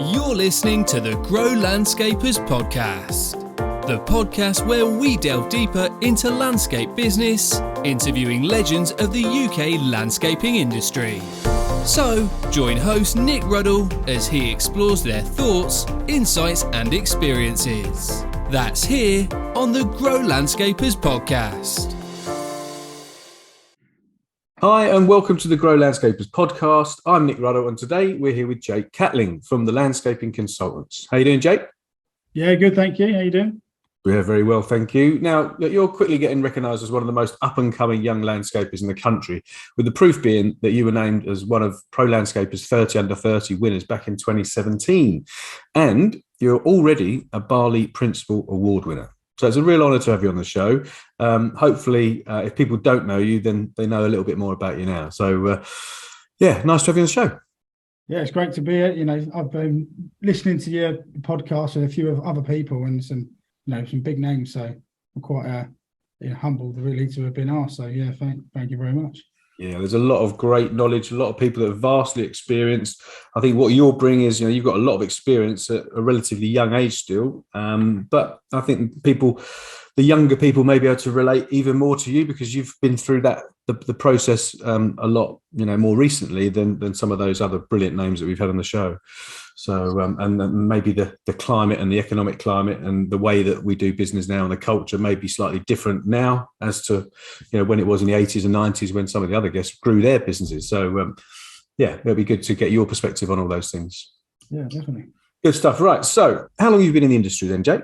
You're listening to the Grow Landscapers podcast, the podcast where we delve deeper into landscape business, interviewing legends of the UK landscaping industry. So, join host Nick Ruddle as he explores their thoughts, insights and experiences. That's here on the Grow Landscapers podcast. Hi and welcome to the Grow Landscapers podcast. I'm Nick Ruddle and today we're here with Jake Catling from the Landscaping Consultants. How you doing, Jake? Yeah, good, thank you. How you doing? We're very well, thank you. Now, you're quickly getting recognised as one of the most up-and-coming young landscapers in the country, with the proof being that you were named as one of Pro Landscapers 30 Under 30 winners back in 2017. And you're already a Barley Principal Award winner. So it's a real honour to have you on the show. Hopefully, if people don't know you, then they know a little bit more about you now. So, nice to have you on the show. Yeah, it's great to be here. You know, I've been listening to your podcast with a few of other people and some big names. So I'm quite humbled really to have been asked. So yeah, thank you very much. Yeah, there's a lot of great knowledge, a lot of people that are vastly experienced. I think what you'll bring is, you've got a lot of experience at a relatively young age still. But I think the younger people may be able to relate even more to you because you've been through the process a lot, more recently than some of those other brilliant names that we've had on the show. So, and then maybe the climate and the economic climate and the way that we do business now and the culture may be slightly different now as to, when it was in the 80s and 90s when some of the other guests grew their businesses. So, it'll be good to get your perspective on all those things. Yeah, definitely. Good stuff. Right. So how long have you been in the industry then, Jake?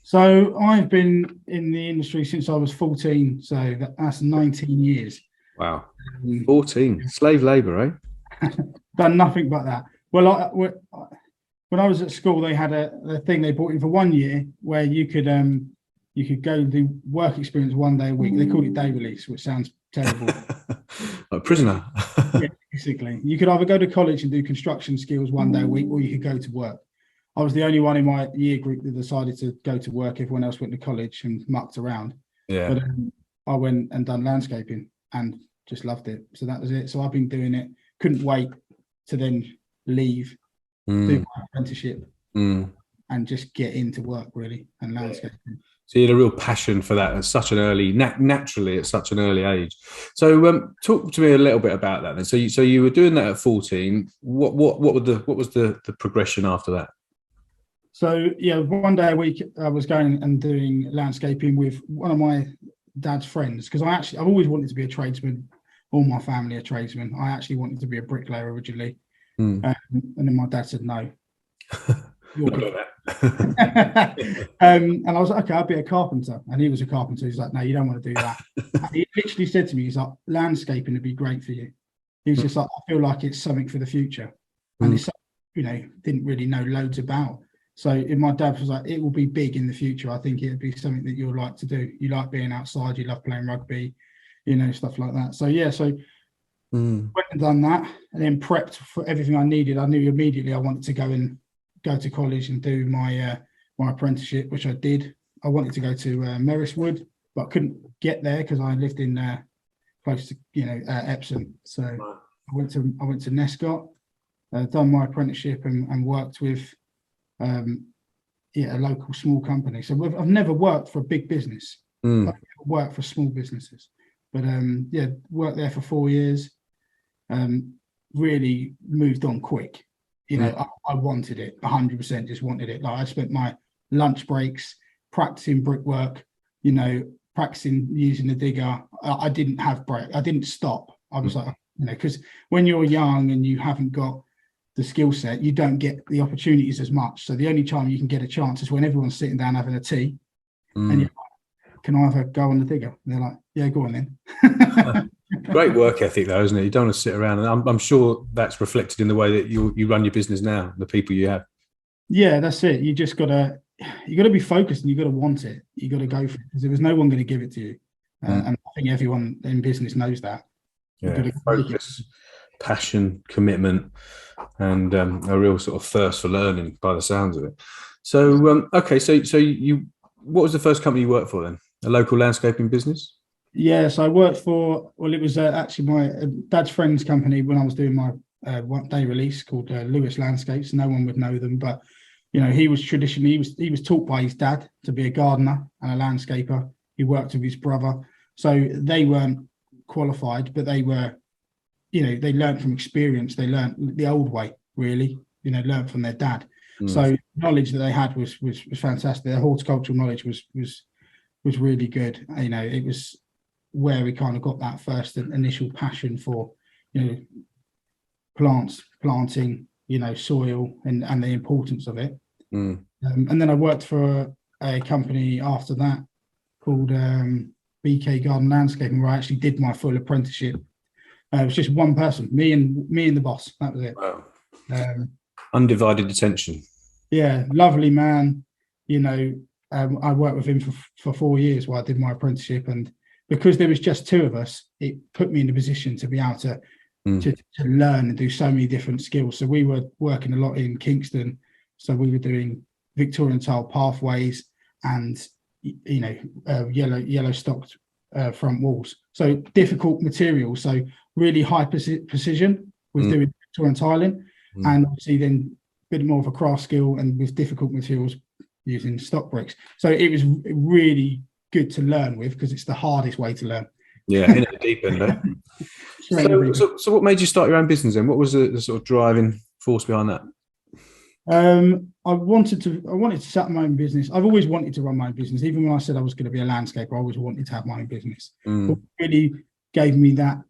So I've been in the industry since I was 14. So that's 19 years. Wow. 14. Slave labour, eh? Done nothing but that. Well, when I was at school, they had a thing they brought in for 1 year where you could go and do work experience 1 day a week. They called it day release, which sounds terrible. A prisoner. Yeah, basically. You could either go to college and do construction skills 1 day a week, or you could go to work. I was the only one in my year group that decided to go to work. Everyone else went to college and mucked around. Yeah. But I went and done landscaping and just loved it. So that was it. So I've been doing it. Couldn't wait to then leave, do my apprenticeship, and just get into work really and landscaping. So you had a real passion for that at such an early, naturally at such an early age. So talk to me a little bit about that then. So you were doing that at 14. What was the progression after that? So yeah, 1 day a week I was going and doing landscaping with one of my dad's friends because I've always wanted to be a tradesman. All my family are tradesmen. I actually wanted to be a bricklayer originally. And then my dad said no. And I was like, okay, I'll be a carpenter. And he was a carpenter. He's like, no, you don't want to do that. He literally said to me, he's like, landscaping would be great for you. He was just like, I feel like it's something for the future. And it's didn't really know loads about. So my dad was like, it will be big in the future. I think it would be something that you'll like to do. You like being outside, you love playing rugby, stuff like that. So yeah, went and done that and then prepped for everything I needed. I knew immediately I wanted to go to college and do my apprenticeship, which I did. I wanted to go to Merriswood, but I couldn't get there because I lived in close to Epsom. So I went to Nescott, done my apprenticeship and worked with a local small company. So I've never worked for a big business. I've worked for small businesses, but worked there for 4 years. Really moved on quick. I wanted it 100%, just wanted it. Like I spent my lunch breaks practicing brickwork, practicing using the digger. I didn't have break. I didn't stop. I was like, because when you're young and you haven't got the skill set, you don't get the opportunities as much. So the only time you can get a chance is when everyone's sitting down having a tea and you're like, can I have a go on the digger? And they're like, yeah, go on then. Great work ethic though, isn't it? You don't want to sit around, and I'm sure that's reflected in the way that you run your business now, the people you have. Yeah, that's it. You gotta be focused and you gotta want it. You gotta go for it because there was no one going to give it to you. And I think everyone in business knows that. Yeah, focus, passion, commitment, and a real sort of thirst for learning by the sounds of it. So so you what was the first company you worked for then? A local landscaping business? Yeah, so I worked for, it was actually my dad's friend's company when I was doing my one day release called Lewis Landscapes. No one would know them, but he was taught by his dad to be a gardener and a landscaper. He worked with his brother, so they weren't qualified, but they were, they learned from experience. They learned the old way, really. Learned from their dad. So knowledge that they had was fantastic. Their horticultural knowledge was really good. It was where we kind of got that first initial passion for, plants, planting, soil and the importance of it. And then I worked for a company after that called BK Garden Landscaping, where I actually did my full apprenticeship. It was just one person, me and the boss. That was it. Wow. Undivided attention. Yeah, lovely man. I worked with him for 4 years while I did my apprenticeship, and because there was just two of us, it put me in a position to be able to learn and do so many different skills. So we were working a lot in Kingston, so we were doing Victorian tile pathways and yellow stocked front walls. So difficult materials. So really high precision with doing Victorian tiling, and obviously then a bit more of a craft skill and with difficult materials using stock bricks. So it was really good to learn with, because it's the hardest way to learn. Yeah, in the deep end. So what made you start your own business then? What was the sort of driving force behind that? I wanted to set up my own business. I've always wanted to run my own business. Even when I said I was going to be a landscaper, I always wanted to have my own business. What really gave me that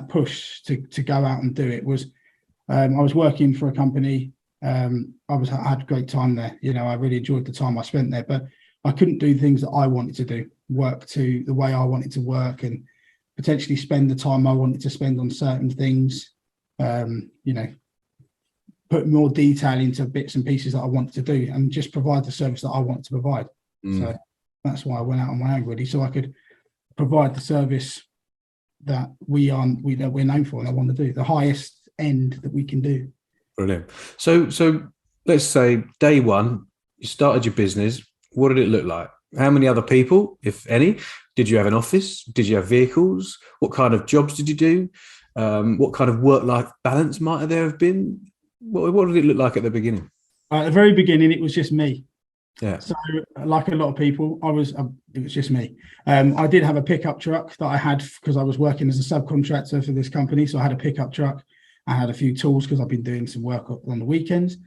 push to go out and do it was I was working for a company. I had a great time there. I really enjoyed the time I spent there, but I couldn't do things that I wanted to do, work to the way I wanted to work, and potentially spend the time I wanted to spend on certain things. Put more detail into bits and pieces that I wanted to do, and just provide the service that I wanted to provide. So that's why I went out on my own, really, so I could provide the service that we're known for, and I want to do the highest end that we can do. Brilliant. So let's say day one, you started your business. What did it look like? How many other people, if any? Did you have an office? Did you have vehicles? What kind of jobs did you do? What kind of work-life balance might there have been? What did it look like at the beginning? At the very beginning, it was just me. Yeah. So, like a lot of people, it was just me. I did have a pickup truck that I had because I was working as a subcontractor for this company. So I had a pickup truck. I had a few tools because I've been doing some work on the weekends.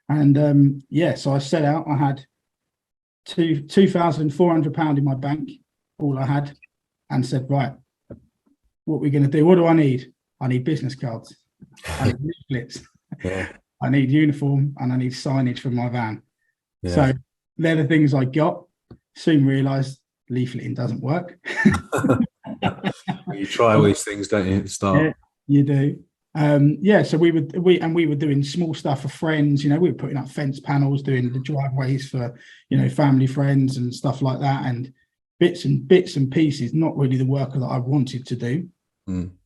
And so I set out. I had £2,400 in my bank, all I had, and said, right, what are we going to do? What do I need? I need business cards. I need leaflets. Yeah. I need uniform, and I need signage for my van. Yeah. So they're the things I got. Soon realised leafleting doesn't work. You try all these things, don't you, at the start? Yeah, you do. So we were doing small stuff for friends. We were putting up fence panels, doing the driveways for family, friends, and stuff like that, and bits and pieces. Not really the work that I wanted to do. And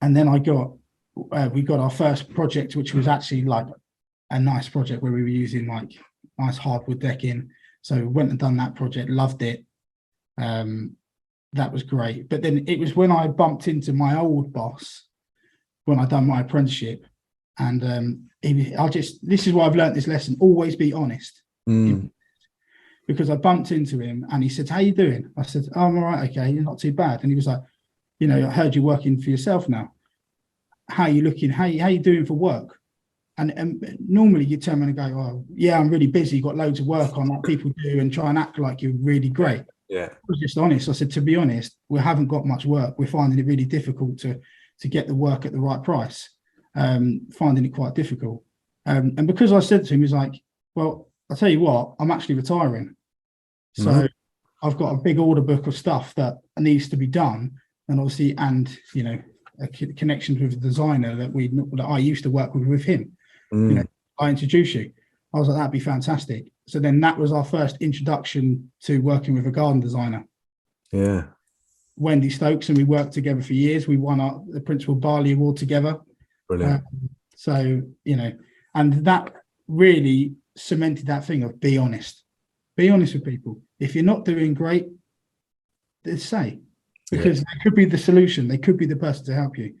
then we got our first project, which was actually like a nice project where we were using like nice hardwood decking. So we went and done that project, loved it. That was great. But then it was when I bumped into my old boss when I done my apprenticeship, and this is why I've learned this lesson: always be honest. Because I bumped into him and he said, "How you doing?" I said, "Oh, I'm all right, okay, you're not too bad." And he was like, "I heard you're working for yourself now. How are you looking? How you doing for work?" And normally you turn around and go, "Oh, yeah, I'm really busy, got loads of work on," like people do, and try and act like you're really great. Yeah. I was just honest. I said, to be honest, we haven't got much work. We're finding it really difficult to get the work at the right price. Finding it quite difficult. And because I said to him, he's like, "Well, I'll tell you what, I'm actually retiring. So I've got a big order book of stuff that needs to be done." And obviously, a connection with a designer that I used to work with him. I introduced you. I was like, that'd be fantastic. So then that was our first introduction to working with a garden designer. Yeah. Wendy Stokes, and we worked together for years. We won the Principal Barley Award together. Brilliant. And that really cemented that thing of be honest. Be honest with people. If you're not doing great, say. Because they could be the solution. They could be the person to help you,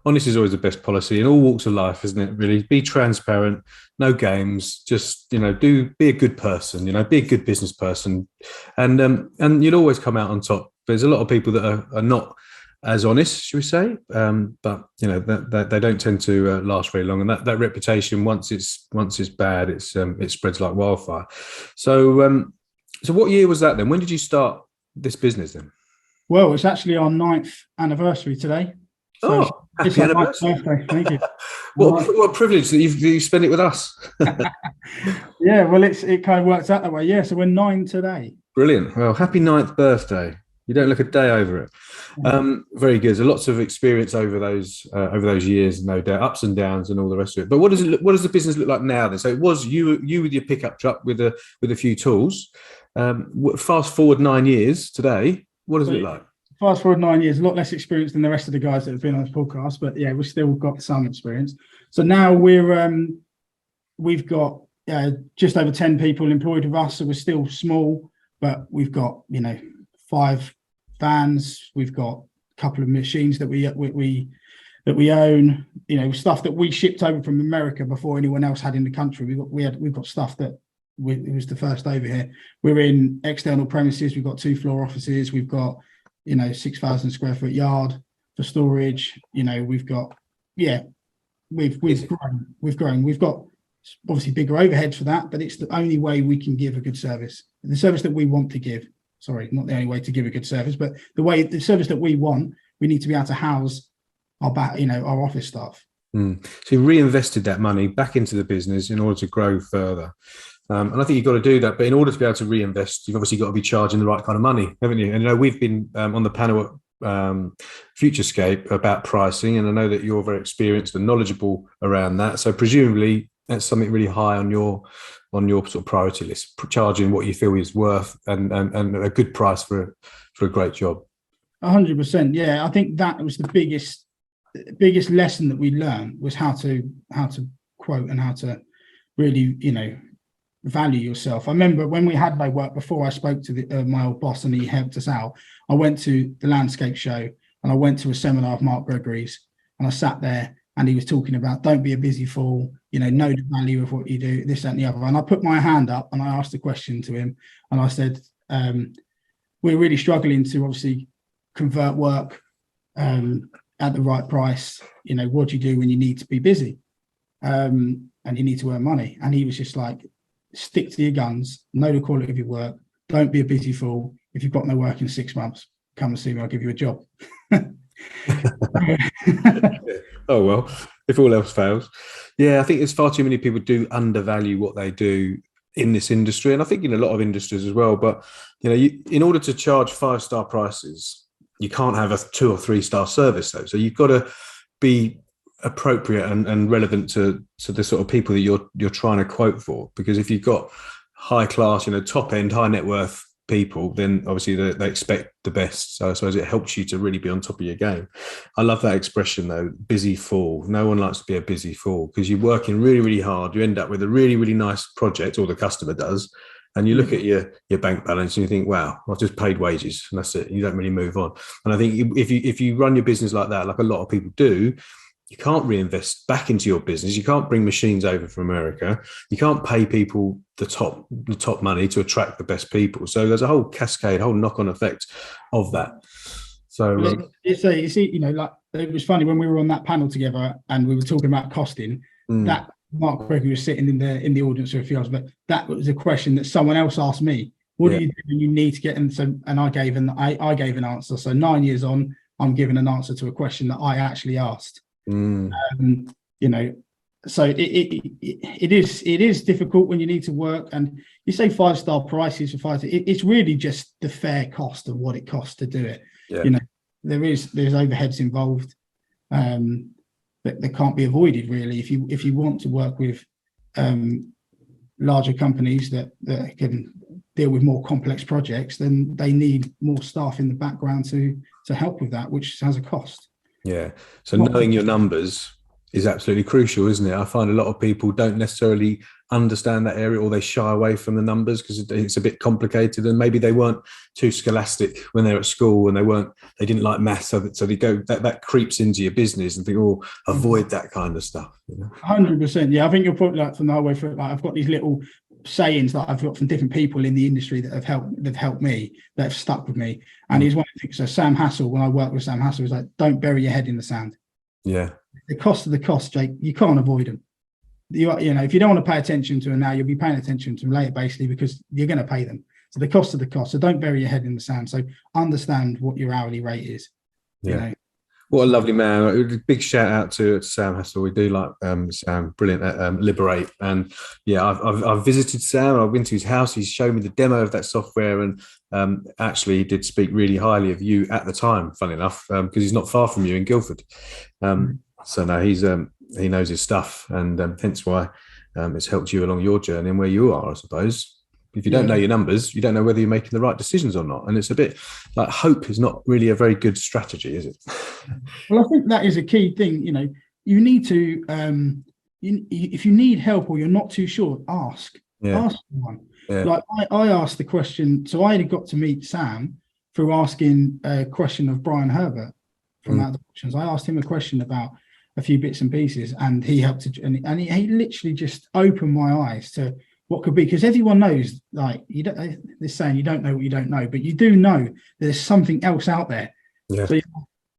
Honest is always the best policy in all walks of life, isn't it? Really, be transparent, no games. Just be a good person. Be a good business person, and you'll always come out on top. There's a lot of people that are not as honest, should we say? But that they don't tend to last very long, and that reputation once it's bad, it spreads like wildfire. So what year was that then? When did you start this business then? Well, it's actually our 9th anniversary today. So happy anniversary! Birthday. Thank you. What privilege that you spend it with us. Yeah, well, it kind of works out that way. Yeah, so we're 9 today. Brilliant. Well, happy 9th birthday. You don't look a day over it. Very good. So lots of experience over those years, no doubt, ups and downs and all the rest of it. But what does the business look like now then? So it was you with your pickup truck with a few tools. Fast forward 9 years today, what does it look like? Fast forward 9 years, a lot less experience than the rest of the guys that have been on this podcast, but yeah, we've still got some experience. So now we've got just over 10 people employed with us, so we're still small, but we've got 5 vans, we've got a couple of machines that we own, stuff that we shipped over from America before anyone else had in the country. We've got stuff that it was the first over here. We're in external premises. We've got 2 floor offices. We've got 6,000 square foot yard for storage. We've got we've grown. We've got obviously bigger overheads for that, but it's the only way we can give a good service. The service that we want to give. Sorry, not the only way to give a good service, but the service that we want, we need to be able to house our office staff. So you reinvested that money back into the business in order to grow further. And I think you've got to do that. But in order to be able to reinvest, you've obviously got to be charging the right kind of money, haven't you? And we've been on the panel at Futurescape about pricing, and I know that you're very experienced and knowledgeable around that. So presumably that's something really high on your sort of priority list, charging what you feel is worth and a good price for a great job. 100%. Yeah, I think that was the biggest lesson that we learned was how to quote and how to really value yourself. I remember when we had no work before I spoke to my old boss and he helped us out. I went to the landscape show and I went to a seminar of Mark Gregory's and I sat there and he was talking about don't be a busy fool, know the value of what you do, this, that, and the other. And I put my hand up and I asked a question to him and I said, we're really struggling to obviously convert work at the right price. What do you do when you need to be busy and you need to earn money? And he was just like, stick to your guns, know the quality of your work, don't be a busy fool. If you've got no work in 6 months, come and see me, I'll give you a job. Oh, well, if all else fails. Yeah, I think there's far too many people do undervalue what they do in this industry. And I think in a lot of industries as well. But, in order to charge 5-star prices, you can't have a 2 or 3-star service, though. So you've got to be appropriate and relevant to the sort of people that you're trying to quote for. Because if you've got high class, top end, high net worth people, then obviously they expect the best. So I suppose it helps you to really be on top of your game. I love that expression though, busy fool. No one likes to be a busy fool because you're working really, really hard. You end up with a really, really nice project, or the customer does. And you look at your bank balance and you think, wow, I've just paid wages and that's it. You don't really move on. And I think if you run your business like that, like a lot of people do, you can't reinvest back into your business. You can't bring machines over from America. You can't pay people the top money to attract the best people. So there's a whole cascade, whole knock-on effect of that. So you see, like it was funny when we were on that panel together and we were talking about costing. That Mark Gregory was sitting in the audience for a few hours, but that was a question that someone else asked me. What do you do when you need to get in? So, and I gave an answer. So 9 years on, I'm giving an answer to a question that I actually asked. So it is difficult when you need to work, and you say 5-star prices for 5. It's really just the fair cost of what it costs to do it. There's overheads involved that can't be avoided really. If you want to work with larger companies that can deal with more complex projects, then they need more staff in the background to help with that, which has a cost. Yeah. So knowing your numbers is absolutely crucial, isn't it? I find a lot of people don't necessarily understand that area, or they shy away from the numbers because it's a bit complicated, and maybe they weren't too scholastic when they were at school, and they didn't like maths, so they go that creeps into your business, and think, oh, avoid that kind of stuff. 100%. Yeah, I think you're probably like from the whole way through. Like, I've got these little sayings that I've got from different people in the industry that have helped me, that have stuck with me. And he's one of the things. So Sam Hassel, when I worked with Sam Hassel, was like, don't bury your head in the sand. Yeah. The cost of the cost, Jake, you can't avoid them. You know, if you don't want to pay attention to them now, you'll be paying attention to them later, basically, because you're going to pay them. So the cost of the cost. So don't bury your head in the sand. So understand what your hourly rate is. Yeah. You know? What a lovely man. Big shout out to Sam Hassel. We do like Sam, brilliant at Liberate. And yeah, I've visited Sam. I've been to his house. He's shown me the demo of that software, and actually he did speak really highly of you at the time, funny enough, because he's not far from you in Guildford. So no, he knows his stuff, and hence why it's helped you along your journey and where you are, I suppose. If you don't know your numbers, you don't know whether you're making the right decisions or not. And it's a bit like hope is not really a very good strategy, is it? Well, I think that is a key thing. You know, you need to, if you need help or you're not too sure, ask someone. Yeah. Like I asked the question. So I had got to meet Sam through asking a question of Brian Herbert from Out of the Options. I asked him a question about a few bits and pieces, and he helped to, and he literally just opened my eyes to what could be, because everyone knows, like, you don't, they're saying you don't know what you don't know, but you do know there's something else out there. Yeah. So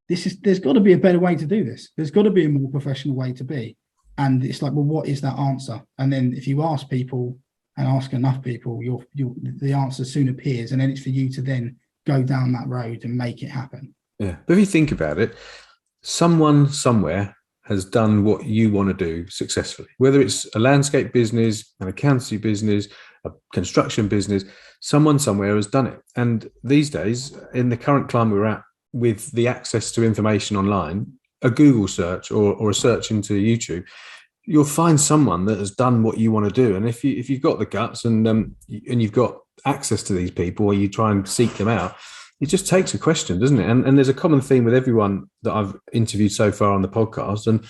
there's got to be a better way to do this. There's got to be a more professional way to be. And it's like, well, what is that answer? And then if you ask people and ask enough people, the answer soon appears, and then it's for you to then go down that road and make it happen. Yeah. But if you think about it, someone somewhere has done what you want to do successfully, whether it's a landscape business, an accountancy business, a construction business, someone somewhere has done it. And these days, in the current climate we're at, with the access to information online, a Google search or a search into YouTube, you'll find someone that has done what you want to do. And if you've got the guts and you've got access to these people, or you try and seek them out, it just takes a question, doesn't it? And there's a common theme with everyone that I've interviewed so far on the podcast. And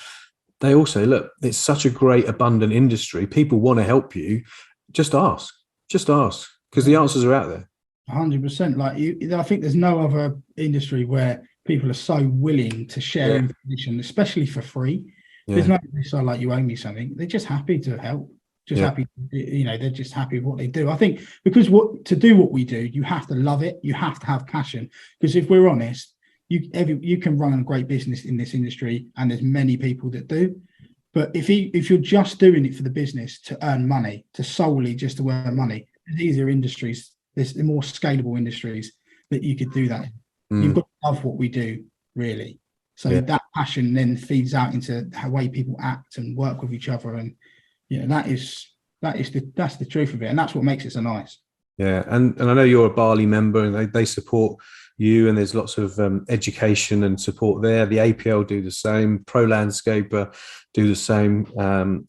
they all say, look, it's such a great, abundant industry. People want to help you. Just ask, because the answers are out there. 100%. Like I think there's no other industry where people are so willing to share information, especially for free. There's no so like you owe me something. They're just happy to help. Happy, they're just happy with what they do. I think because to do what we do, you have to love it. You have to have passion. Because if we're honest, you can run a great business in this industry, and there's many people that do. But if you're just doing it for the business to earn money, to solely just to earn money, there's easier industries. There's the more scalable industries that you could do that in. You've got to love what we do, really. So that passion then feeds out into the way people act and work with each other, and that's the truth of it, and that's what makes it so nice. Yeah, and I know you're a Barley member, and they support you, and there's lots of education and support there. The APL do the same, Pro Landscaper do the same,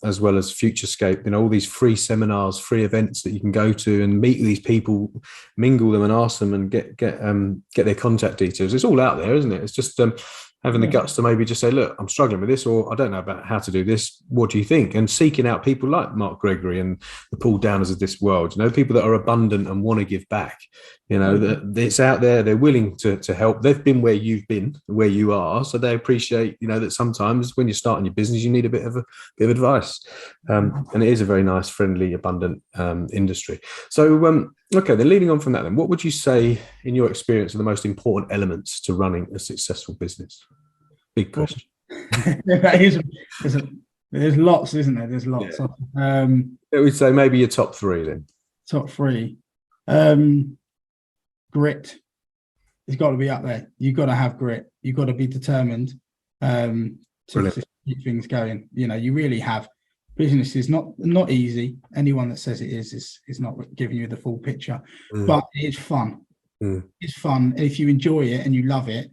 as well as Futurescape. All these free seminars, free events that you can go to and meet these people, mingle them, and ask them, and get their contact details. It's all out there, isn't it? It's just having the guts to maybe just say, look, I'm struggling with this, or I don't know about how to do this. What do you think? And seeking out people like Mark Gregory and the Paul Downers of this world, people that are abundant and want to give back. That it's out there. They're willing to help. They've been where you've been, where you are. So they appreciate, that sometimes when you're starting your business, you need a bit of advice. And it is a very nice, friendly, abundant industry. So, okay, then leading on from that, then what would you say, in your experience, are the most important elements to running a successful business? Big question. There's lots, isn't there? There's lots. Yeah. We'd say maybe your top three then. Top three. Grit. It's got to be up there. You've got to have grit. You've got to be determined to keep things going. You really have. Business is not easy. Anyone that says it is not giving you the full picture, but it's fun. It's fun. And if you enjoy it and you love it,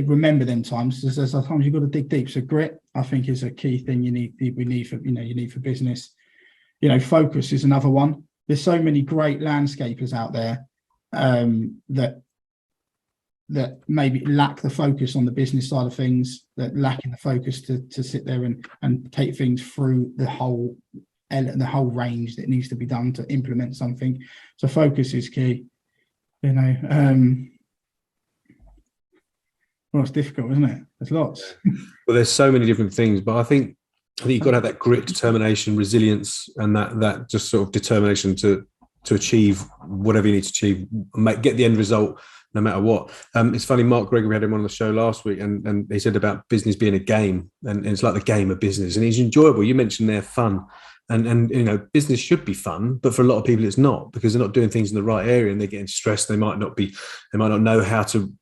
remember them times. There's times you've got to dig deep. So grit, I think, is a key thing you need for business. Focus is another one. There's so many great landscapers out there that that maybe lack the focus on the business side of things, that lacking the focus to sit there and take things through the whole range that needs to be done to implement something. So focus is key. Well, it's difficult, isn't it? There's lots. Well, there's so many different things, but I think you've got to have that grit, determination, resilience, and that just sort of determination to achieve whatever you need to achieve, get the end result no matter what. It's funny, Mark Gregory had him on the show last week, and he said about business being a game, and it's like the game of business, and it's enjoyable. You mentioned they're fun. And business should be fun, but for a lot of people it's not, because they're not doing things in the right area and they're getting stressed. They might not know how to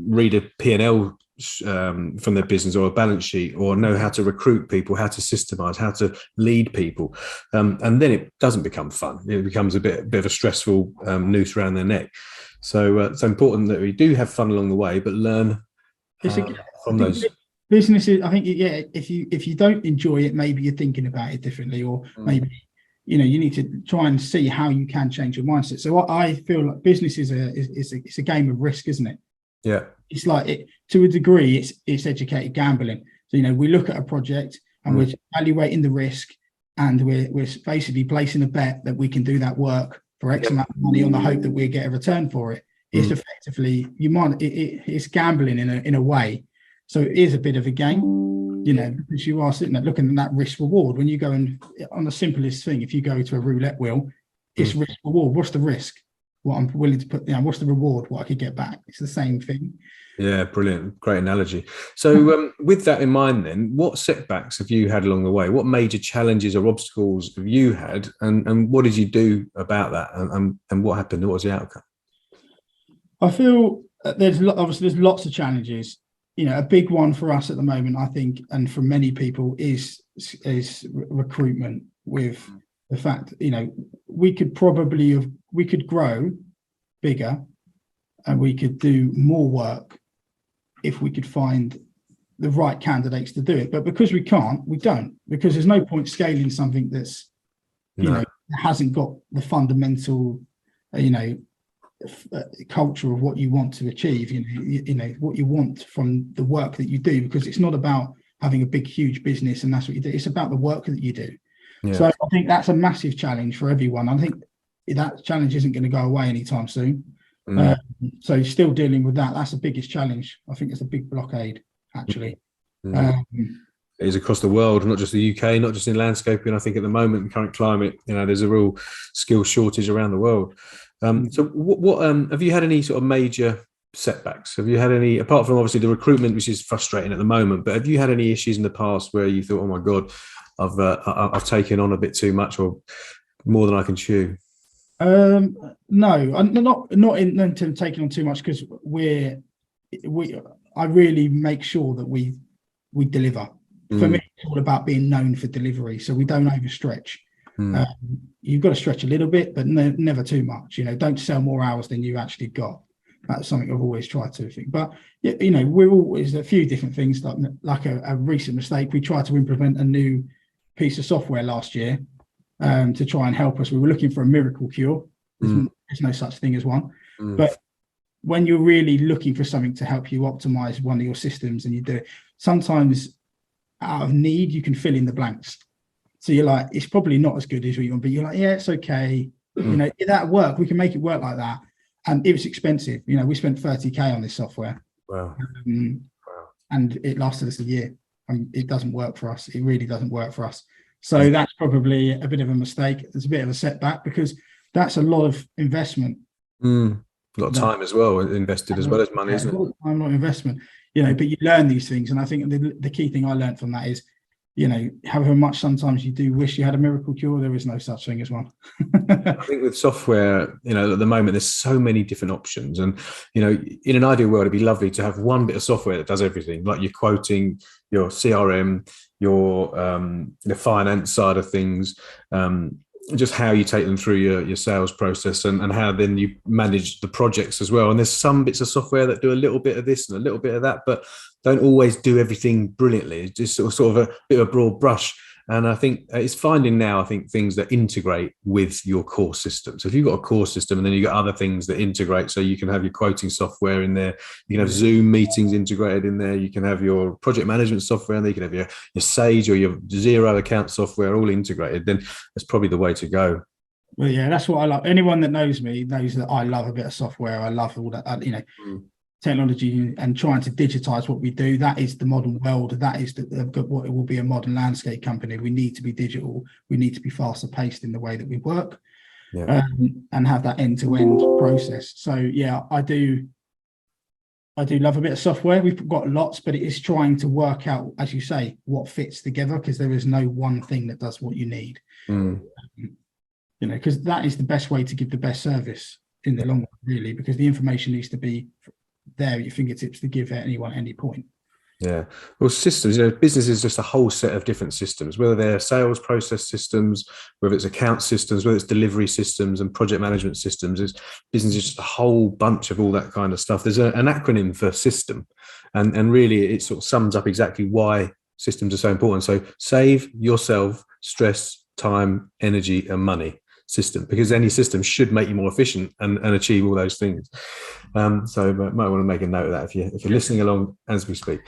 read a P&L from their business or a balance sheet, or know how to recruit people, how to systemize, how to lead people, and then it doesn't become fun. It becomes a bit of a stressful noose around their neck. So it's important that we do have fun along the way, but learn from those. Businesses, I think, if you don't enjoy it, maybe you're thinking about it differently, or maybe you need to try and see how you can change your mindset. So I feel like business is a game of risk, isn't it? Yeah, it's like to a degree, it's educated gambling. So we look at a project and we're evaluating the risk, and we're basically placing a bet that we can do that work for X amount of money on the hope that we get a return for it. It's effectively it's gambling in a way. So it is a bit of a game, because you are sitting there looking at that risk reward. When you go on the simplest thing, if you go to a roulette wheel, it's risk reward. What's the risk? What I'm willing to put down? What's the reward? What I could get back? It's the same thing. Yeah, brilliant. Great analogy. So with that in mind, then, what setbacks have you had along the way? What major challenges or obstacles have you had? And what did you do about that? And what happened? What was the outcome? I feel there's lots of challenges. A big one for us at the moment, I think, and for many people, is recruitment. With the fact, we could grow bigger, and we could do more work if we could find the right candidates to do it. But because we can't, we don't, because there's no point scaling something that's, hasn't got the fundamental, culture of what you want to achieve, what you want from the work that you do, because it's not about having a big, huge business and that's what you do. It's about the work that you do. Yeah. So I think that's a massive challenge for everyone. I think that challenge isn't going to go away anytime soon. So still dealing with that. That's the biggest challenge. I think it's a big blockade, actually. It is across the world, not just the UK, not just in landscaping. I think at the moment, in the current climate, there's a real skill shortage around the world. So what have you had any sort of major setbacks? Have you had any, apart from obviously the recruitment, which is frustrating at the moment, but have you had any issues in the past where you thought, oh my God, I've taken on a bit too much or more than I can chew? No, not in taking on too much, because I really make sure that we deliver. For me, it's all about being known for delivery, so we don't overstretch. You've got to stretch a little bit, but never too much. Don't sell more hours than you actually got. That's something I've always tried to think. But we're always a few different things. Like a recent mistake, we tried to implement a new piece of software last year to try and help us. We were looking for a miracle cure. There's no such thing as one. But when you're really looking for something to help you optimize one of your systems, and you do it, sometimes out of need, you can fill in the blanks. So you're like, it's probably not as good as what you want, but you're like, yeah, it's okay. That work, we can make it work like that. And it was expensive. We spent 30K on this software. Wow. And it lasted us a year. It doesn't work for us. It really doesn't work for us. So that's probably a bit of a mistake. It's a bit of a setback, because that's a lot of investment. A lot of time as well, invested as well as money, isn't it? A lot of investment. But you learn these things. And I think the key thing I learned from that is, however much sometimes you do wish you had a miracle cure, there is no such thing as one. I think with software, at the moment, there's so many different options. And, in an ideal world, it'd be lovely to have one bit of software that does everything, like your quoting, your CRM, your the finance side of things, just how you take them through your sales process, and how then you manage the projects as well. And there's some bits of software that do a little bit of this and a little bit of that, but don't always do everything brilliantly. It's just sort of a bit of a broad brush. And I think it's finding now, I think, things that integrate with your core system. So if you've got a core system and then you've got other things that integrate, so you can have your quoting software in there, you can have Zoom meetings integrated in there, you can have your project management software in there, you can have your Sage or your Zero account software all integrated, then that's probably the way to go. Well, yeah, that's what I love. Anyone that knows me knows that I love a bit of software. I love all that, technology and trying to digitize what we do. That is the modern world. That is what it will be, a modern landscape company. We need to be digital. We need to be faster paced in the way that we work, and have that end-to-end process. So yeah, I do love a bit of software. We've got lots, but it is trying to work out, as you say, what fits together, because there is no one thing that does what you need. Because that is the best way to give the best service in the long run, really, because the information needs to be there at your fingertips to give at anyone at any point. Yeah. Well, systems, business is just a whole set of different systems, whether they're sales process systems, whether it's account systems, whether it's delivery systems and project management systems. Business is just a whole bunch of all that kind of stuff. There's an acronym for system, and really it sort of sums up exactly why systems are so important. So save yourself stress, time, energy, and money. System, because any system should make you more efficient and achieve all those things. So you might want to make a note of that if you're listening along as we speak.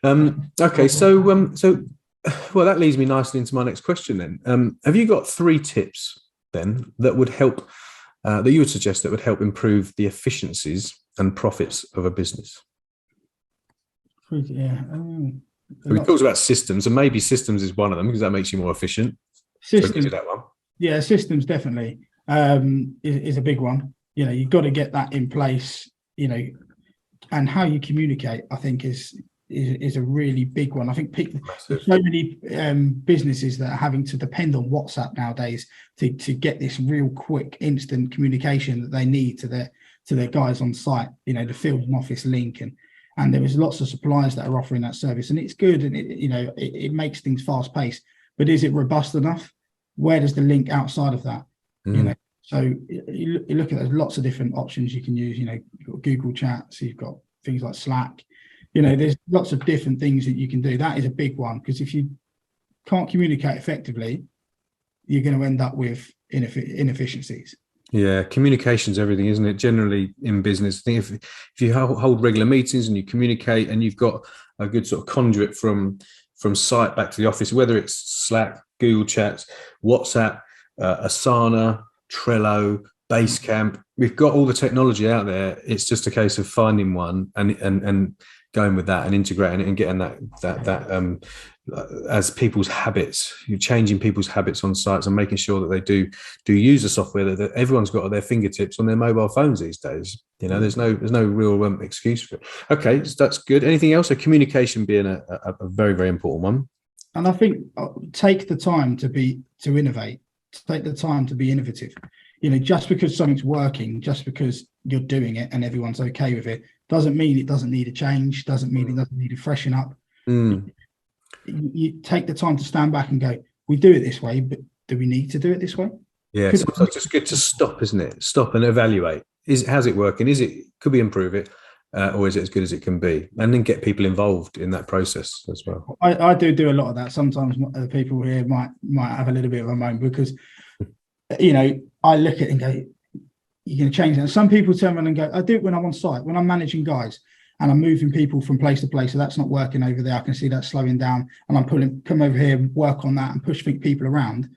Okay, so well, that leads me nicely into my next question then. Have you got 3 tips then that would help, that you would suggest that would help improve the efficiencies and profits of a business? Yeah. We talked about systems, and maybe systems is one of them because that makes you more efficient. Systems. So do that one. Yeah, systems definitely is a big one. You've got to get that in place, and how you communicate, I think, is a really big one. I think there's so many businesses that are having to depend on WhatsApp nowadays to get this real quick, instant communication that they need to their guys on site, the field and office link. And there is lots of suppliers that are offering that service, and it's good, and it makes things fast paced. But is it robust enough? Where does the link outside of that? So you look at, there's lots of different options you can use. You've got Google Chat, so you've got things like Slack. There's lots of different things that you can do. That is a big one, because if you can't communicate effectively, you're going to end up with inefficiencies. Yeah, communication's everything, isn't it? Generally in business, I think if you hold regular meetings and you communicate, and you've got a good sort of conduit from site back to the office, whether it's Slack, Google Chats, WhatsApp, Asana, Trello, Basecamp, we've got all the technology out there. It's just a case of finding one and going with that and integrating it and getting that as people's habits. You're changing people's habits on sites and making sure that they do use the software that everyone's got at their fingertips on their mobile phones these days. There's no real excuse for it. Okay, so that's good. Anything else? So communication being a very, very important one. And I think take the time to innovate, take the time to be innovative. Just because something's working, just because you're doing it and everyone's okay with it, doesn't mean it doesn't need a change, doesn't mean it doesn't need to freshen up. You take the time to stand back and go, we do it this way, but do we need to do it this way? Yeah, sometimes it's good to stop, isn't it? Stop and evaluate. How's it working? Could we improve it? Or is it as good as it can be? And then get people involved in that process as well. I do a lot of that. Sometimes people here might have a little bit of a moan, because, I look at it and go, you're going to change that. And some people turn around and go, I do it when I'm on site, when I'm managing guys and I'm moving people from place to place. So that's not working over there. I can see that slowing down, and I'm come over here and work on that and push people around.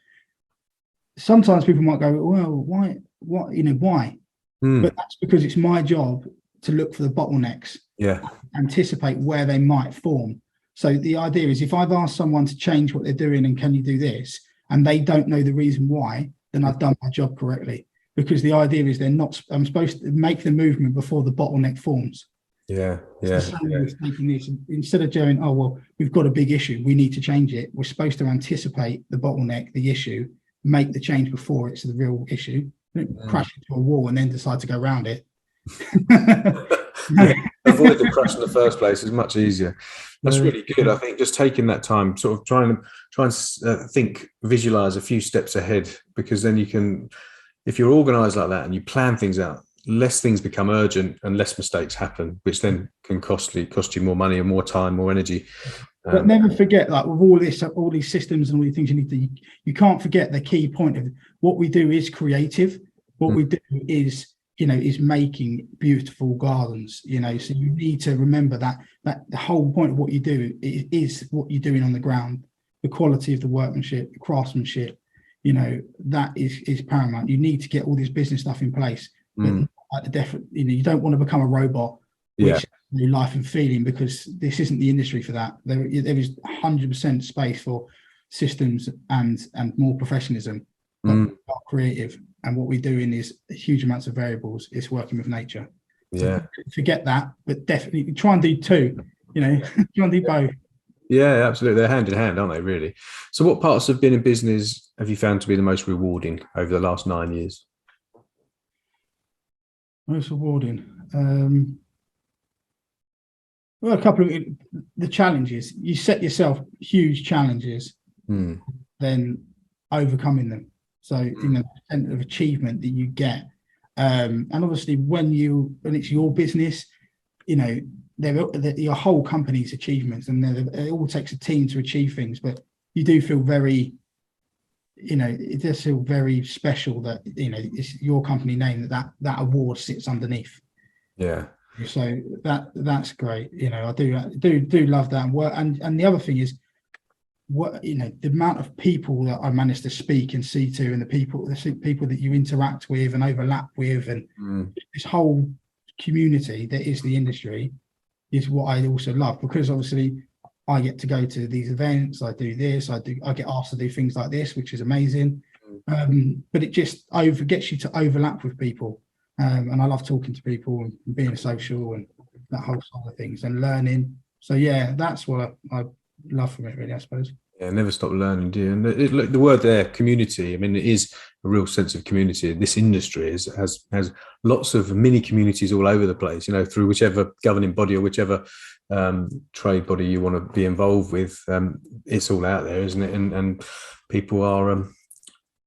Sometimes people might go, well, why? But that's because it's my job to look for the bottlenecks, anticipate where they might form. So the idea is, if I've asked someone to change what they're doing and can you do this, and they don't know the reason why, then I've done my job correctly. Because the idea is I'm supposed to make the movement before the bottleneck forms. Instead of going, oh, well, we've got a big issue, we need to change it. We're supposed to anticipate the bottleneck, the issue, make the change before it's the real issue. Don't crash into a wall and then decide to go around it. Avoid the crash in the first place is much easier. That's really good. I think just taking that time, sort of try and think, visualize a few steps ahead, because then you can, if you're organized like that and you plan things out, less things become urgent and less mistakes happen, which then can cost you more money and more time, more energy. But never forget, like with all these systems and all these things you can't forget the key point of what we do is creative. What we do is making beautiful gardens, so you need to remember that the whole point of what you do is what you're doing on the ground, the quality of the workmanship, the craftsmanship, that is paramount. You need to get all this business stuff in place, but you don't want to become a robot, which has no life and feeling, because this isn't the industry for that. There is 100% space for systems and more professionalism, but we are creative. And what we're doing is huge amounts of variables. It's working with nature. Yeah. So forget that, but definitely try and do two. Try and do both. Yeah, absolutely. They're hand in hand, aren't they? Really. So, what parts of being in business have you found to be the most rewarding over the last 9 years? Most rewarding. Well, a couple of the challenges. You set yourself huge challenges, then overcoming them. So, the percent of achievement that you get, and obviously when it's your business, your whole company's achievements, and it all takes a team to achieve things. But you do feel very, it does feel very special that it's your company name that award sits underneath. Yeah. So that's great. I do love that work. And the other thing is, the amount of people that I managed to speak and see to, and the people that you interact with and overlap with, and this whole community that is the industry is what I also love, because obviously I get to go to these events, I do this, I get asked to do things like this, which is amazing. But it just gets you to overlap with people, and I love talking to people and being social and that whole side of things and learning. So yeah, that's what I love from it, really, I suppose. Yeah, never stop learning, do you? And the word there, community. I mean, it is a real sense of community. This industry has lots of mini communities all over the place. Through whichever governing body or whichever trade body you want to be involved with, it's all out there, isn't it? And people are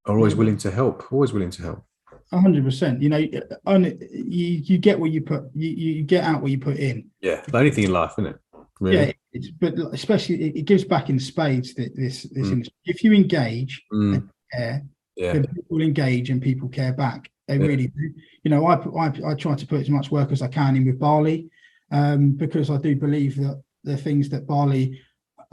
always willing to help. Always willing to help. 100%. You get what you put. You get out what you put in. Yeah, like anything in life, isn't it? Really? Yeah, but especially it gives back in spades. This industry. If you engage and care, then people engage and people care back. They really do. I try to put as much work as I can in with barley, because I do believe that the things that barley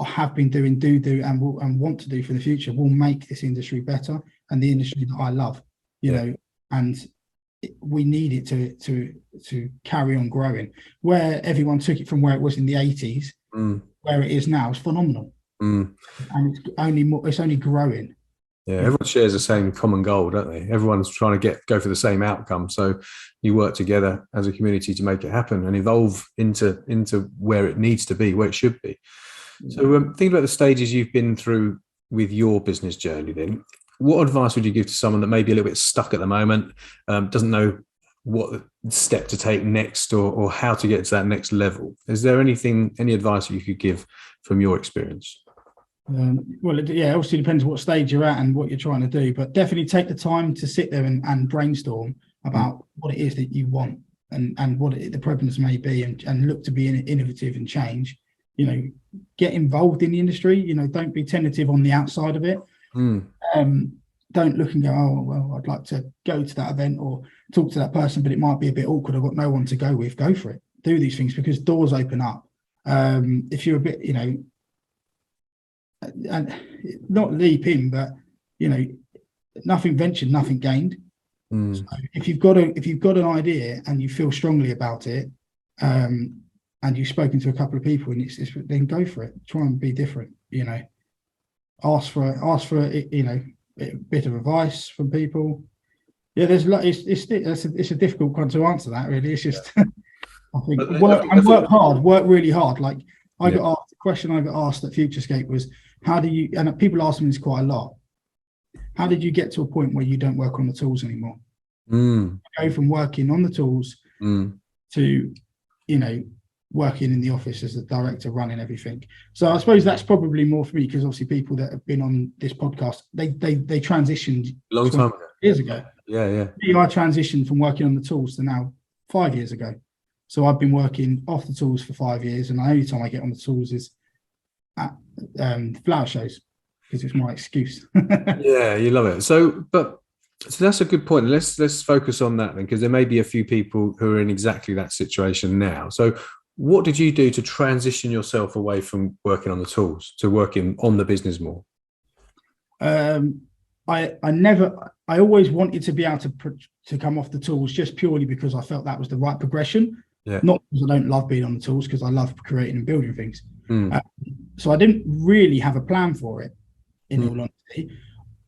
have been doing, do and want to do for the future will make this industry better, and the industry that I love. And we need it to carry on growing. Where everyone took it from where it was in the 80s, where it is now, is phenomenal, and it's only growing. Yeah, everyone shares the same common goal, don't they? Everyone's trying to go for the same outcome. So you work together as a community to make it happen and evolve into where it needs to be, where it should be. So think about the stages you've been through with your business journey. Then, what advice would you give to someone that may be a little bit stuck at the moment, doesn't know what step to take next or how to get to that next level? Is there any advice that you could give from your experience? Well, it obviously depends what stage you're at and what you're trying to do, but definitely take the time to sit there and brainstorm about what it is that you want and what the problems may be, and look to be innovative and change. Get involved in the industry. Don't be tentative on the outside of it. Don't look and go, oh, well, I'd like to go to that event or talk to that person, but it might be a bit awkward. I've got no one to go with. Go for it. Do these things, because doors open up. If you're a bit, and not leap in, but nothing ventured, nothing gained. So if you've got an idea and you feel strongly about it, and you've spoken to a couple of people, and then go for it. Try and be different. Ask for a bit of advice from people. Yeah, there's it's a difficult one to answer that, really. It's just I think work hard, work really hard. Like I got asked, the question I got asked at Futurescape was, how do you, and people ask me this quite a lot, how did you get to a point where you don't work on the tools anymore? Go from working on the tools to working in the office as the director, running everything. So I suppose that's probably more for me, because obviously people that have been on this podcast, they transitioned a long time ago. Years ago. Yeah. I transitioned from working on the tools to now 5 years ago. So I've been working off the tools for 5 years, and the only time I get on the tools is at flower shows because it's my excuse. Yeah, you love it. So that's a good point. Let's focus on that then, because there may be a few people who are in exactly that situation now. So what did you do to transition yourself away from working on the tools to working on the business more? I always wanted to be able to come off the tools just purely because I felt that was the right progression. Yeah. Not because I don't love being on the tools, because I love creating and building things. Mm. So I didn't really have a plan for it, in all honesty.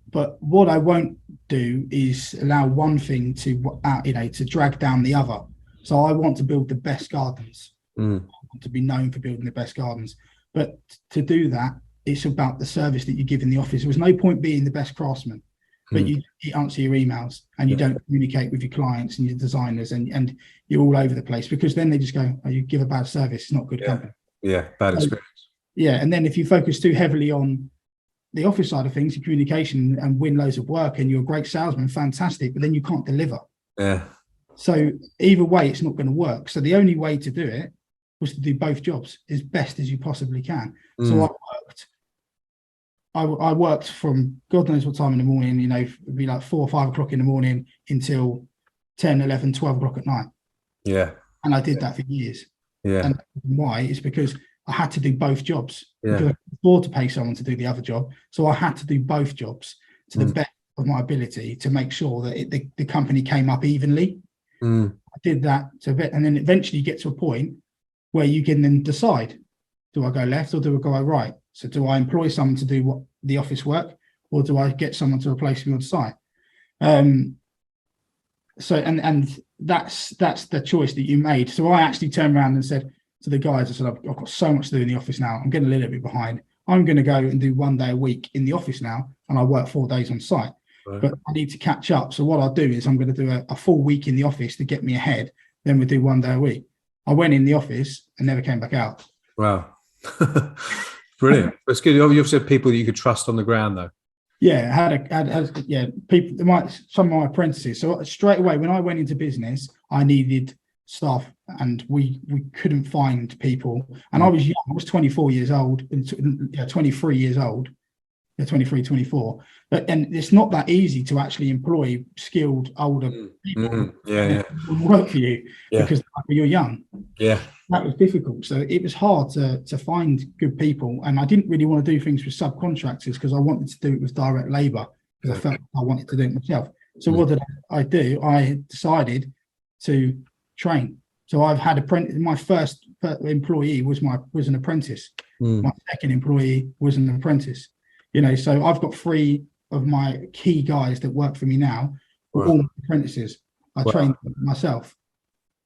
But what I won't do is allow one thing to drag down the other. So I want to build the best gardens. I want to be known for building the best gardens. But to do that, it's about the service that you give in the office. There was no point being the best craftsman, but you answer your emails and you don't communicate with your clients and your designers, and you're all over the place, because then they just go, oh, you give a bad service, it's not good company. Yeah, bad experience. Yeah, and then if you focus too heavily on the office side of things, your communication, and win loads of work, and you're a great salesman, fantastic, but then you can't deliver. Yeah. So either way, it's not going to work. So the only way to do it was to do both jobs as best as you possibly can. So I worked from God knows what time in the morning, it'd be like 4 or 5 o'clock in the morning until 10, 11, 12 o'clock at night. Yeah. And I did that for years. Yeah. And why? It's because I had to do both jobs. Yeah. Because I could afford to pay someone to do the other job. So I had to do both jobs to the best of my ability to make sure that the company came up evenly. I did that to a bit, and then eventually you get to a point where you can then decide, do I go left or do I go right? So do I employ someone to do the office work, or do I get someone to replace me on site? So that's the choice that you made. So I actually turned around and said to the guys, I said, I've got so much to do in the office now. I'm getting a little bit behind. I'm going to go and do 1 day a week in the office now, and I work 4 days on site. Right. But I need to catch up. So what I'll do is I'm going to do a full week in the office to get me ahead. Then we'll do 1 day a week. I went in the office and never came back out. Wow. Brilliant. That's good. You've said people that you could trust on the ground, though. Yeah, I had people, some of my apprentices. So straight away, when I went into business, I needed staff, and we couldn't find people. And I was young. I was 24 years old, 23 years old. 23, 24. And it's not that easy to actually employ skilled older people who work for you because you're young. Yeah. That was difficult. So it was hard to find good people. And I didn't really want to do things with subcontractors because I wanted to do it with direct labor, because I felt I wanted to do it myself. So what did I do? I decided to train. So I've had my first employee was an apprentice. My second employee was an apprentice. So I've got 3 of my key guys that work for me now, all apprentices. I trained them myself.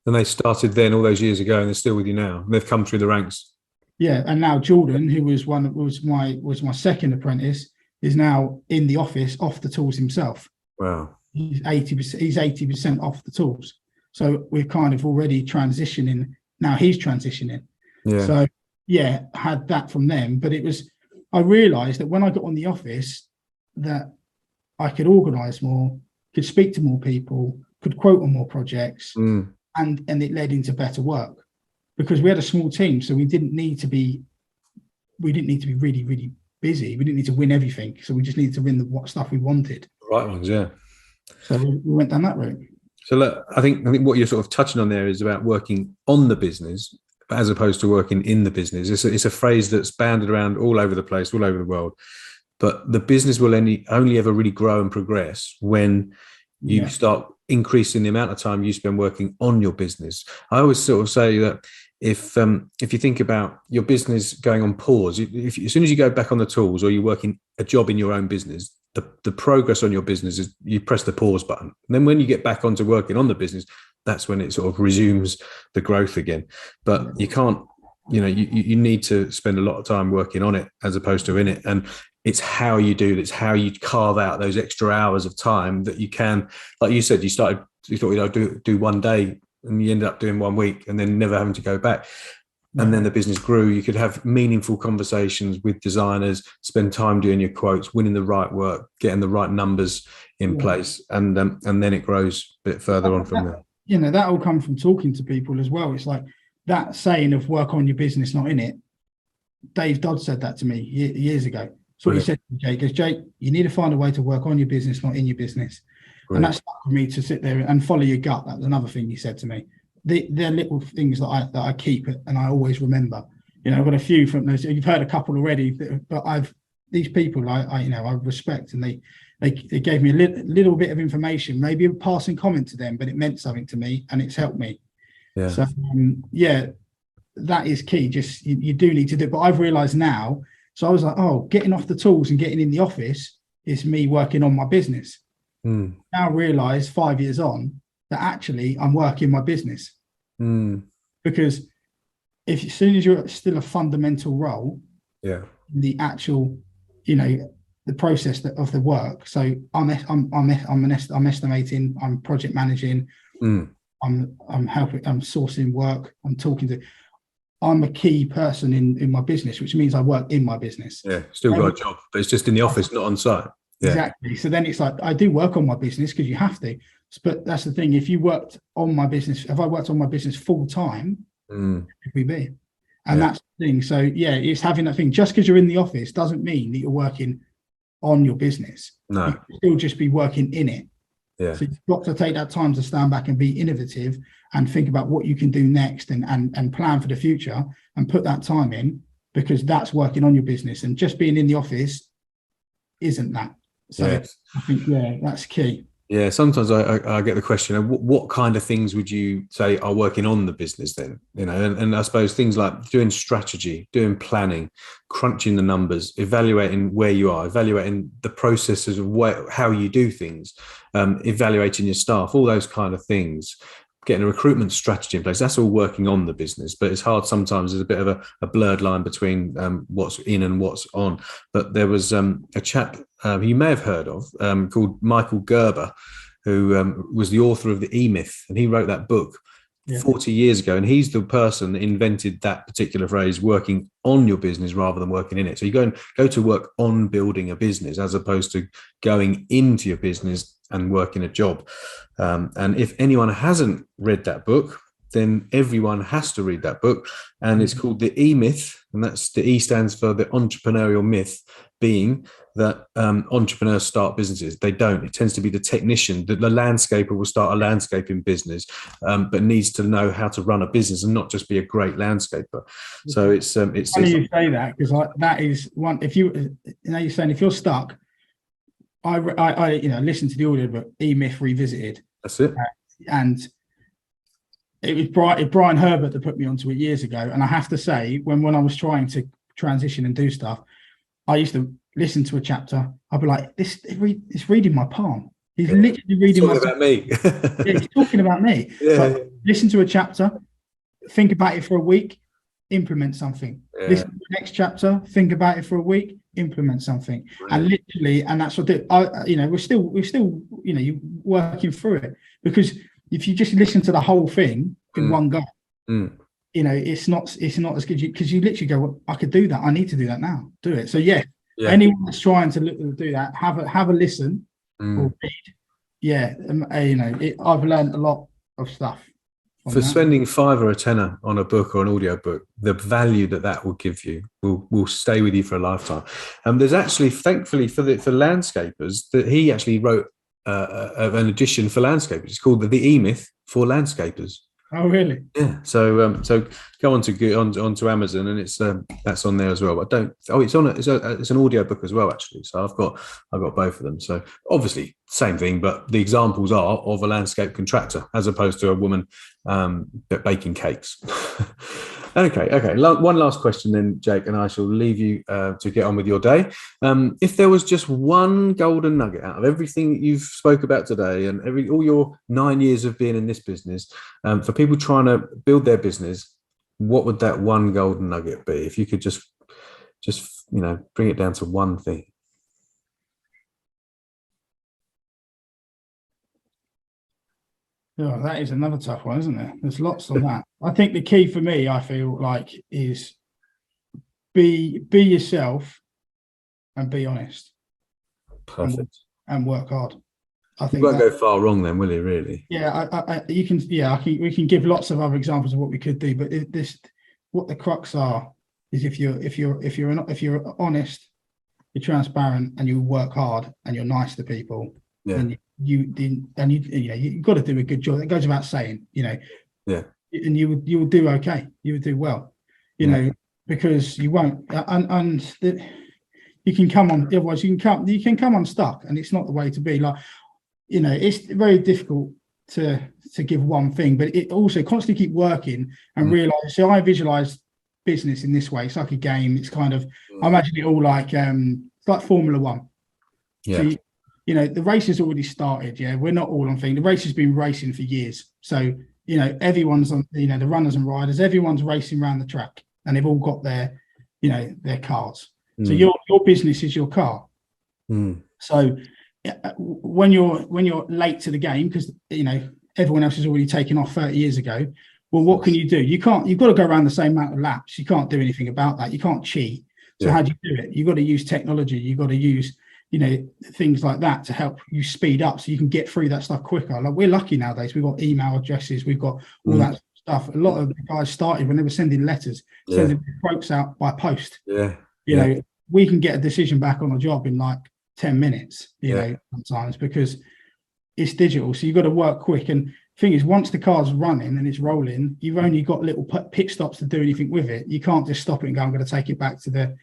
And they started then all those years ago, and they're still with you now. And they've come through the ranks. Yeah, and now Jordan, who was my second apprentice, is now in the office off the tools himself. Wow. He's 80% off the tools. So we're kind of already transitioning. Now he's transitioning. Yeah. So I had that from them, but I realised that when I got on the office, that I could organise more, could speak to more people, could quote on more projects, and it led into better work, because we had a small team, so we didn't need to be really, really busy. We didn't need to win everything, so we just needed to win the stuff we wanted. The right ones, yeah. So we went down that route. So look, I think what you're sort of touching on there is about working on the business as opposed to working in the business. It's a phrase that's banded around all over the place, all over the world. But the business will only ever really grow and progress when you start increasing the amount of time you spend working on your business. I always sort of say that if you think about your business going on pause, as soon as you go back on the tools or you're working a job in your own business, the progress on your business is you press the pause button. And then when you get back onto working on the business, that's when it sort of resumes the growth again. But you can't, you need to spend a lot of time working on it as opposed to in it. And it's how you do it. It's how you carve out those extra hours of time that you can, like you said, you thought, do 1 day, and you ended up doing 1 week and then never having to go back. And then the business grew. You could have meaningful conversations with designers, spend time doing your quotes, winning the right work, getting the right numbers in place. And then it grows a bit further on from there. That all comes from talking to people as well. It's like that saying of work on your business, not in it. Dave Dodd said that to me years ago. That's what he Brilliant. said to me, Jake. He goes, Jake, you need to find a way to work on your business, not in your business. And Brilliant. that's stuck with me, to sit there and follow your gut. That was another thing he said to me. They're little things that I keep and I always remember. You know, I've got a few from those. You've heard a couple already, but these people I respect, and they gave me a little bit of information, maybe a passing comment to them, but it meant something to me and it's helped me. Yeah. So that is key. Just you do need to do it. But I've realized now. So I was like, oh, getting off the tools and getting in the office is me working on my business. Mm. Now realize 5 years on that actually I'm working my business. Because as soon as you're still a fundamental role, the actual, the process of the work. So I'm estimating, I'm project managing, I'm helping, I'm sourcing work, I'm a key person in my business, which means I work in my business. Yeah, still got a job, but it's just in the office, not on site. Yeah. Exactly. So then it's like I do work on my business because you have to. But that's the thing. If I worked on my business full time, it would be. And that's the thing. So it's having that thing. Just because you're in the office doesn't mean that you're working on your business. No. You can still just be working in it. Yeah. So you've got to take that time to stand back and be innovative and think about what you can do next and plan for the future and put that time in, because that's working on your business. And just being in the office isn't that. So I think, that's key. Yeah, sometimes I get the question, what kind of things would you say are working on the business then? And I suppose things like doing strategy, doing planning, crunching the numbers, evaluating where you are, evaluating the processes of how you do things, evaluating your staff, all those kind of things, getting a recruitment strategy in place. That's all working on the business, but it's hard sometimes. There's a bit of a blurred line between what's in and what's on. But there was a chap you may have heard of called Michael Gerber, who was the author of the EMyth, and he wrote that book 40 years ago, and he's the person that invented that particular phrase, working on your business rather than working in it. So you go to work on building a business as opposed to going into your business and working a job. And if anyone hasn't read that book, then everyone has to read that book. And it's called the EMyth, and that's the E stands for the entrepreneurial myth, being that entrepreneurs start businesses. They don't. It tends to be the technician, the landscaper will start a landscaping business, but needs to know how to run a business and not just be a great landscaper. So it's funny you say that, because that is one. If you're saying if you're stuck, I listened to the audiobook EMyth Revisited. That's it. And it was Brian Herbert that put me onto it years ago. And I have to say, when I was trying to transition and do stuff, I used to listen to a chapter. I'd be like, it's reading my palm. He's literally reading my about me. he's talking about me. Listen to a chapter, think about it for a week, implement something. Listen to the next chapter, think about it for a week, implement something. And literally, and that's what we're still you're working through it, because if you just listen to the whole thing in one go, it's not as good, because you literally go, well, I could do that. I need to do that now. Do it. So anyone that's trying to do that, have a listen or read. I've learned a lot of stuff. For spending £5 or £10 on a book or an audio book, the value that will give you will stay with you for a lifetime. There's actually, thankfully for landscapers, that he actually wrote an edition for landscapers. It's called the EMyth for landscapers. Oh, really? Yeah. So go onto Amazon, and it's that's on there as well. But it's an audio book as well, actually. So I've got both of them. So obviously same thing, but the examples are of a landscape contractor as opposed to a woman baking cakes. Okay. One last question then, Jake, and I shall leave you to get on with your day. If there was just one golden nugget out of everything that you've spoke about today and all your 9 years of being in this business, for people trying to build their business, what would that one golden nugget be? If you could just bring it down to one thing. Oh, that is another tough one, isn't it? There's lots on that. I think the key for me, I feel like, is be yourself and be honest. Perfect. And work hard. I think you won't go far wrong then, will you? Really? Yeah, you can. Yeah, we can give lots of other examples of what we could do, but what the crux are is if you're honest, you're transparent, and you work hard and you're nice to people, then you've got to do a good job. It goes without saying, and you will do okay. You would do well, because you won't, you can come on. Otherwise, you can come unstuck, and it's not the way to be. Like, it's very difficult to give one thing, but it also constantly keep working and realize. So I visualize business in this way. It's like a game. It's kind of, I imagine it all like it's like Formula One. So the race has already started. We're not all on thing. The race has been racing for years. So everyone's on. The runners and riders. Everyone's racing around the track, and they've all got their cars. So your business is your car. So when you're late to the game, because everyone else has already taken off 30 years ago, well, what can you do? You've got to go around the same amount of laps. You can't do anything about that. You can't cheat. So how do you do it? You've got to use technology. You've got to use things like that to help you speed up so you can get through that stuff quicker. Like, we're lucky nowadays. We've got email addresses. We've got all that stuff. A lot of the guys started when they were sending letters, sending quotes out by post. We can get a decision back on a job in like 10 minutes, sometimes, because it's digital. So you've got to work quick. And the thing is, once the car's running and it's rolling, you've only got little pit stops to do anything with it. You can't just stop it and go, I'm going to take it back to the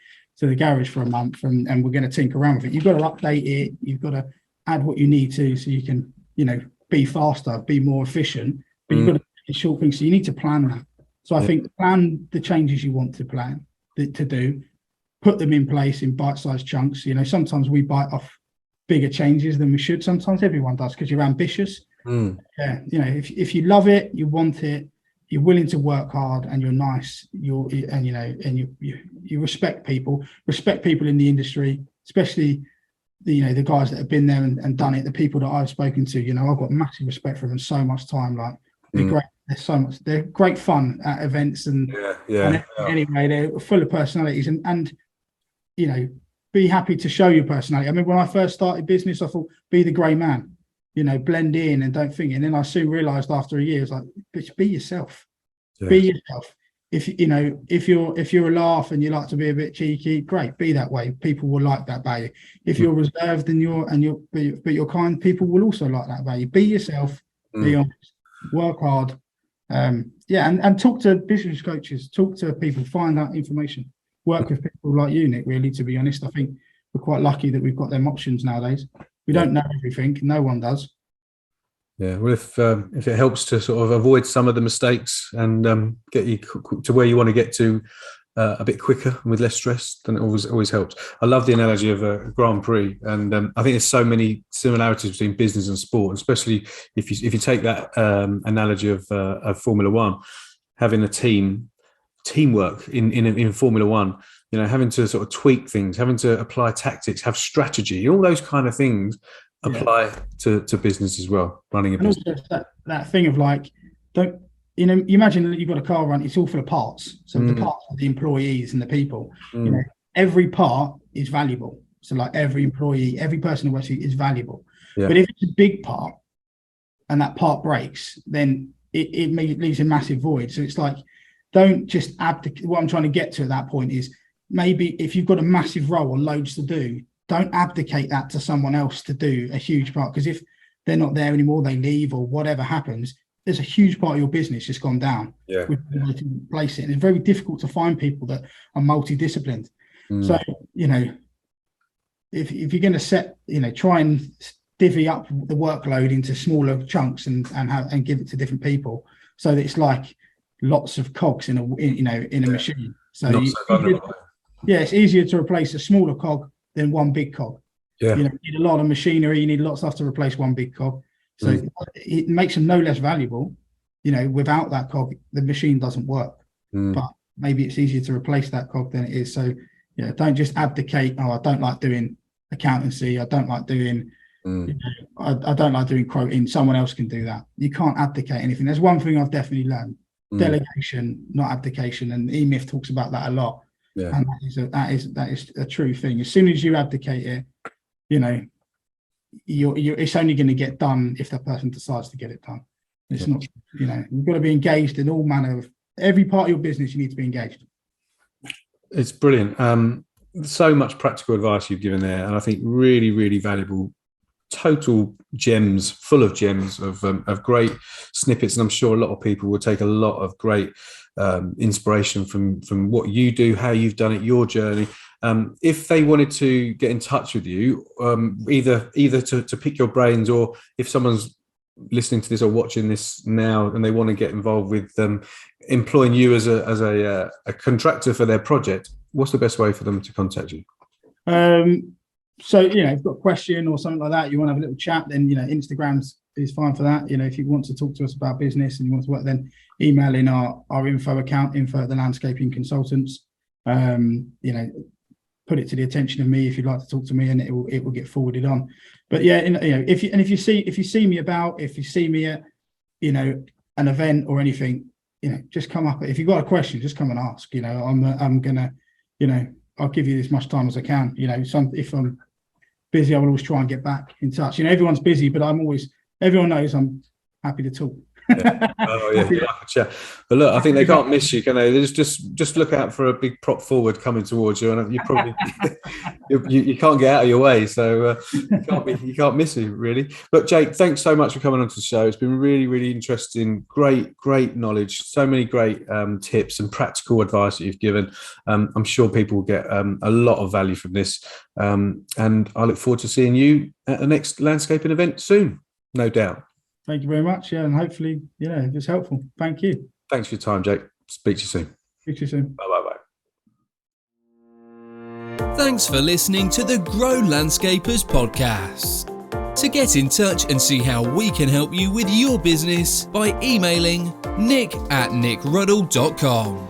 garage for a month and we're going to tinker around with it. You've got to update it. You've got to add what you need to, so you can, be faster, be more efficient, but you've got to do short things. So you need to plan that. So I think plan the changes you want to do, put them in place in bite-sized chunks. Sometimes we bite off bigger changes than we should. Sometimes everyone does, because you're ambitious. If you love it, you want it, you're willing to work hard, and you're nice, you respect people in the industry, especially the guys that have been there and done it. The people that I've spoken to, I've got massive respect for them, and so much time. Like, they're great. They're great fun at events and anyway, they're full of personalities and be happy to show your personality. I mean, when I first started business, I thought, be the grey man, blend in and don't think. And then I soon realised after a year, it's like, bitch, be yourself. Be yourself. If you're a laugh and you like to be a bit cheeky, great, be that way. People will like that about you. If you're reserved and you're kind, people will also like that about you. Be yourself. Be honest. Work hard. And talk to business coaches. Talk to people. Find out information. Work with people like you, Nick, really, to be honest. I think we're quite lucky that we've got them options nowadays. We don't know everything. No one does. Yeah, well, if it helps to sort of avoid some of the mistakes and get you to where you want to get to a bit quicker and with less stress, then it always helps. I love the analogy of a Grand Prix, and I think there's so many similarities between business and sport, especially if you take that analogy of Formula One, having a teamwork in Formula One, having to sort of tweak things, having to apply tactics, have strategy, all those kind of things apply to business as well, running a business. And also that thing of like, you imagine that you've got a car run, it's all full of parts. So the parts are the employees and the people. Every part is valuable. So like every employee, every person who works here is valuable. Yeah. But if it's a big part and that part breaks, then it leaves a massive void. So it's like, don't just abdicate. What I'm trying to get to at that point is, maybe if you've got a massive role or loads to do, don't abdicate that to someone else to do a huge part. Because if they're not there anymore, they leave or whatever happens, there's a huge part of your business just gone down. Yeah. With to replace it. And it's very difficult to find people that are multidisciplined. So, if you're going to try and divvy up the workload into smaller chunks and give it to different people, so that it's like lots of cogs in a machine. So it's easier to replace a smaller cog than one big cog. You need a lot of machinery, you need a lot of stuff to replace one big cog. So it makes them no less valuable. Without that cog, the machine doesn't work. But maybe it's easier to replace that cog than it is. So don't just abdicate. Oh, I don't like doing accountancy. I don't like doing I don't like doing quoting. Someone else can do that. You can't abdicate anything. There's one thing I've definitely learned: delegation, not abdication. And EMyth talks about that a lot. Yeah. And that is a true thing. As soon as you abdicate it, it's only going to get done if the person decides to get it done. It's not, you've got to be engaged in all manner of every part of your business. You need to be engaged. It's brilliant. So much practical advice you've given there, and I think really, really valuable. Total gems, full of gems of great snippets, and I'm sure a lot of people will take a lot of great inspiration from what you do, how you've done it, your journey. If they wanted to get in touch with you, either to pick your brains, or if someone's listening to this or watching this now and they want to get involved with employing you as a contractor for their project, what's the best way for them to contact you? So, if you've got a question or something like that, you want to have a little chat, then, Instagram is fine for that. If you want to talk to us about business and you want to work, then email in our info account, info@the landscaping consultants. Put it to the attention of me if you'd like to talk to me, and it will get forwarded on. But yeah, if you see me about, if you see me at, an event or anything, just come up. If you've got a question, just come and ask. I'm gonna, I'll give you as much time as I can. If I'm busy, I will always try and get back in touch. Everyone's busy, but everyone knows I'm happy to talk. Yeah. Oh yeah, like a chat. But look, I think they can't miss you, can they? They just look out for a big prop forward coming towards you, and you probably you can't get out of your way, so you can't miss you really. But Jake, thanks so much for coming onto the show. It's been really, really interesting. Great knowledge. So many great tips and practical advice that you've given. I'm sure people will get a lot of value from this, and I look forward to seeing you at the next landscaping event soon, no doubt. Thank you very much. Yeah, and hopefully, it was helpful. Thank you. Thanks for your time, Jake. Speak to you soon. Speak to you soon. Bye. Thanks for listening to the Grow Landscapers podcast. To get in touch and see how we can help you with your business by emailing nick@nickruddle.com.